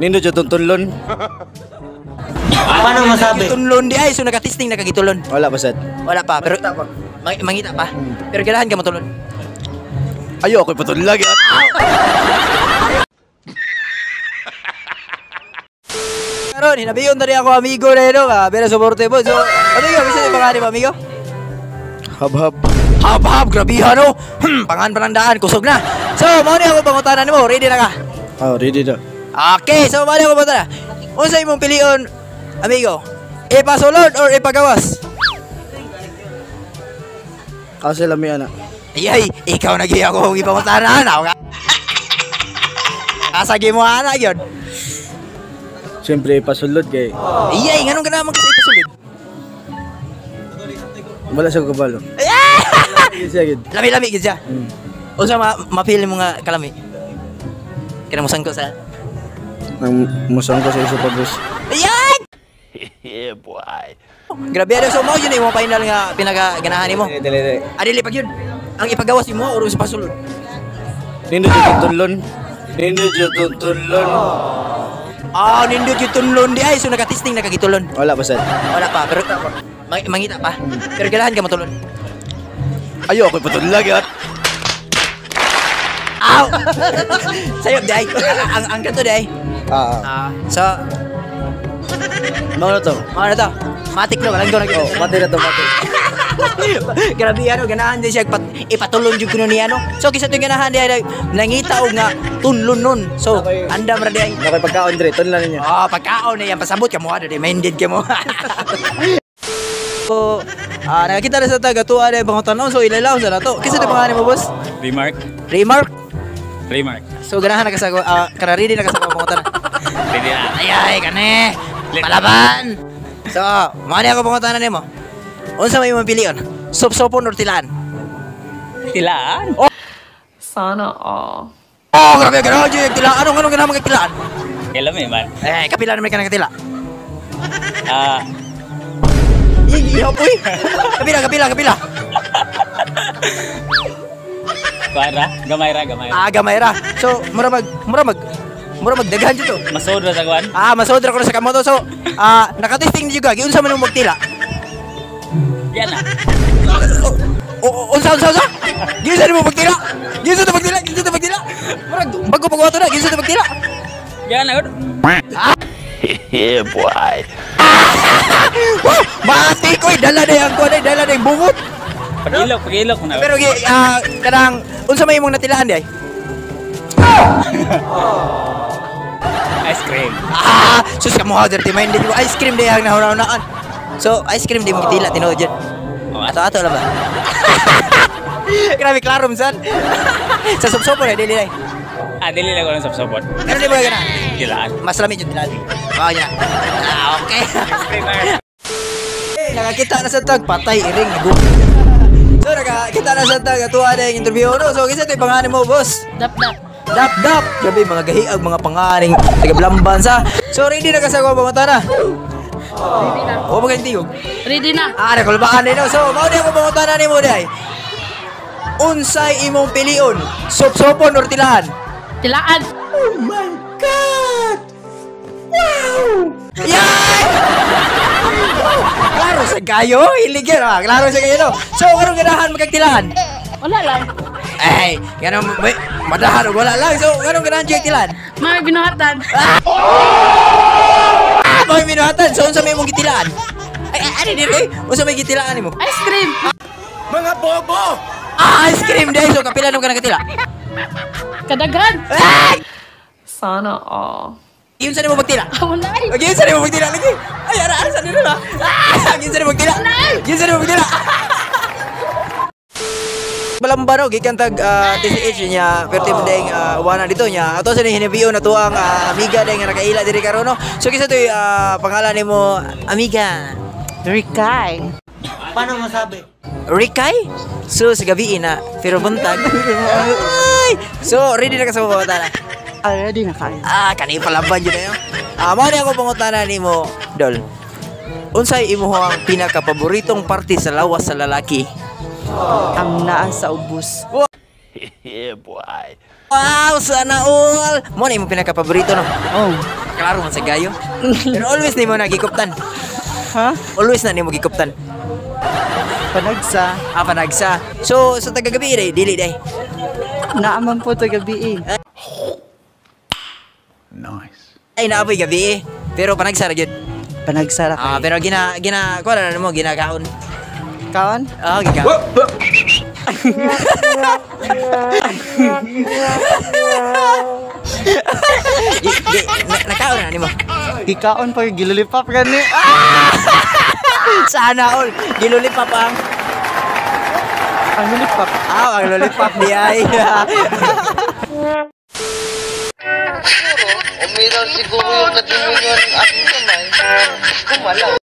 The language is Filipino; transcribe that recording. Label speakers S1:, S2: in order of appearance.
S1: Nindo jud tunlon.
S2: Paano masabi?
S3: Tunlon di ay so nakatesting na kagitulon.
S1: Wala pa sad.
S3: Wala pa pero mangita pa. Pero ganahan ka matulon.
S1: Ayo ako patulog.
S3: Karon hinabiyon tadi ako amigo reno ka, pero suporte mo. So, amigo, bisa di pangalan mo amigo?
S1: Hab-hab.
S3: Hab-hab, grabihan no. Pangan panandaan, kusog na. So, mao ni ako pangutanan nimo, ready na ka?
S1: Oh, ready na.
S3: Okay, so mao ni ako pangutanan. Unsa imong pilion, amigo? Ipasulod or ipagawas?
S1: Kasi lami ana.
S3: Iyay, ikaw na gyud ako ipangutanan, ako ka. Asagi mo ana gyud.
S1: Siyempre pasulod kay
S3: Iyay, nganong kana man kasi ipasulod?
S1: wala sa kabalo. Sige.
S3: Lami-lami gid siya. Unsa mapili mo nga kalami? Kaya mo sangko sa.
S1: Ang musang ko sa isa pa bus.
S3: Ayan!
S1: Yeah, boy.
S3: Grabe ano, so mo yun yung final nga pinagaganahan nimo.
S1: Dili.
S3: Adili pag yun. Ang ipagawas mo o sa pasulod.
S1: Nindo jud tunlon. Nindo jud tunlon.
S3: Ah, nindot yung tunlon di ay so nakatesting na kagitulon.
S1: Wala pa sad.
S3: Wala pa pero mangita pa. Pero ganahan ka matulon.
S1: Ayo ako patulog.
S3: Aw! Sayo di ay. Ang kanto di ay. So
S1: Mao na to.
S3: ano to? Matik no, walang gano'n.
S1: Oh, mati na to, mati.
S3: Grabe ano, ganahan din siya ipatulon jud kuno niya no. So kisa to ganahan di ay nangita og nga tunlon nun. So andam ra di ay.
S1: Okay, pagkaon dire, tunlan ninyo.
S3: Oh, pagkaon na yan, pasabot ka mo, ano, minded ka mo. So, nakakita na sa taga-tuwa na yung pangutanon, so ilalaw sa nato. Kasi ito pangalan mo, boss?
S4: Remark.
S3: Remark?
S4: Remark.
S3: So, ganahan na kasagawa, kararidi na kasagawa pangutanon.
S4: Pwede na.
S3: Ay, kane! Palaban! So, mani ako pangutanon mo. Unsa may mong pilion? Sop-sopon or tilaan?
S4: Tilaan.
S5: Sana all.
S3: Oh, grabe, ganahan dyan yung tilaan. Anong ganahan mga tilaan?
S4: Kailan may man.
S3: Kapila naman ka ng katila. Iyaw po eh. Kapila.
S4: Para, gamay ra.
S3: Gamay ra. So, mura magdaghan dito.
S4: Masod ra sa kwan.
S3: Masodra ko na sa kamoto. So, nakatesting niyo ga. Giunsa man mo magtila?
S4: Yan na.
S3: Unsa? Giunsa mo magtila? Giunsa magtila? Murag bago pagwato na. Giunsa magtila?
S4: Yan na.
S1: Yeah, boy.
S3: Mati ko dala na yang ko dala na yung bungot.
S4: Pagilok na.
S3: Pero kanang unsa may imong natilaan di ay?
S4: Ice cream.
S3: Sus ka mo ha dirty minded mo. Ice cream di ang nahuna-hunaan. So, ice cream di mo kitila tinuod dyan. Ato lang ba? Grabe klarom san. Sa sopsopon ay dili ay.
S4: Dili lang ko ng sapsopot.
S3: Pero di ba gana?
S4: Tilaan.
S3: Mas lamig yung tilaan. Niya. Okay. Nakakita na sa tag patay iring nagup. So nakakita na sa tag atuwa na yung interview no. So kasi ito yung pangalan mo, boss.
S5: Dap.
S3: Dap. Grabe mga gahiag mga panganing taga Blamban sa. So ready na kasagawa mga tana.
S5: Ready na.
S3: O magandiyog.
S5: Ready na.
S3: Nakulbaan din no. So mao di ako mga tana ni mo day. Unsay imong pilion? Sop-sopon or tilaan?
S5: Tilaan.
S3: Oh my God! Wow! Yay! Klaro sa gayo, iligyan klaro sa gayo no. So, anong ganahan magkagtilaan?
S5: Wala lang.
S3: Ay, ganun, madahan o wala lang. So, anong ganahan siya tilaan?
S5: May binuhatan.
S3: May minuhatan. So, unsa may mong gitilaan? Ay, ano din unsa may gitilaan mo?
S5: Ice cream.
S1: Mga bobo!
S3: Ice cream day. So, kapila nung ka nagkatila?
S5: Kadaghan.
S3: Ay!
S5: Sana all.
S3: Yun saan mo magtila?
S5: Wala ay.
S3: Okay, yun saan mo magtila lagi? Ay, ara saan nila na? Yun saan mo magtila? Yun saan mo magtila? Balambaro, gikan tag TCH niya, perti mo dahing wana dito niya. Ato sa hinabiyo na to ang amiga dahing nakaila diri karon no. So kisa to pangalan ni mo, amiga. Rikay.
S2: Paano masabi?
S3: Rikay? So sa gabi na, pero buntag. Ay! So ready na ka sa mga na?
S5: Ready na kayo.
S3: Kanay palaban yun na yun. Mao ni ako pangutana ni mo, Dol. Unsay imo ang pinaka-paboritong parte sa lawas sa lalaki?
S5: Ang naa sa ubos.
S1: Yeah, boy.
S3: Wow, sana all! Mo na imo pinaka-paborito no?
S5: Oh.
S3: Klaro man sa gayo. Pero always nimo nagikuptan.
S5: Ha?
S3: Always na nimo gikuptan.
S5: Panagsa.
S3: Panagsa. So sa tagagabi day, dili day.
S5: Naaman po to gabi eh.
S3: Ay naapoy gabi pero panagsa ra gyud.
S5: Panagsa ra kayo.
S3: Pero kuha na mo ginakaon.
S5: Kaon?
S3: Gikaon. Nakaon na nimo.
S5: Gikaon pa gilulipap gani.
S3: Sana all gilulipap ang
S5: Ang lulipap.
S3: ang lollipop di ay.
S2: Umiral siguro yung katimingan ng aking kamay. Kumalaw.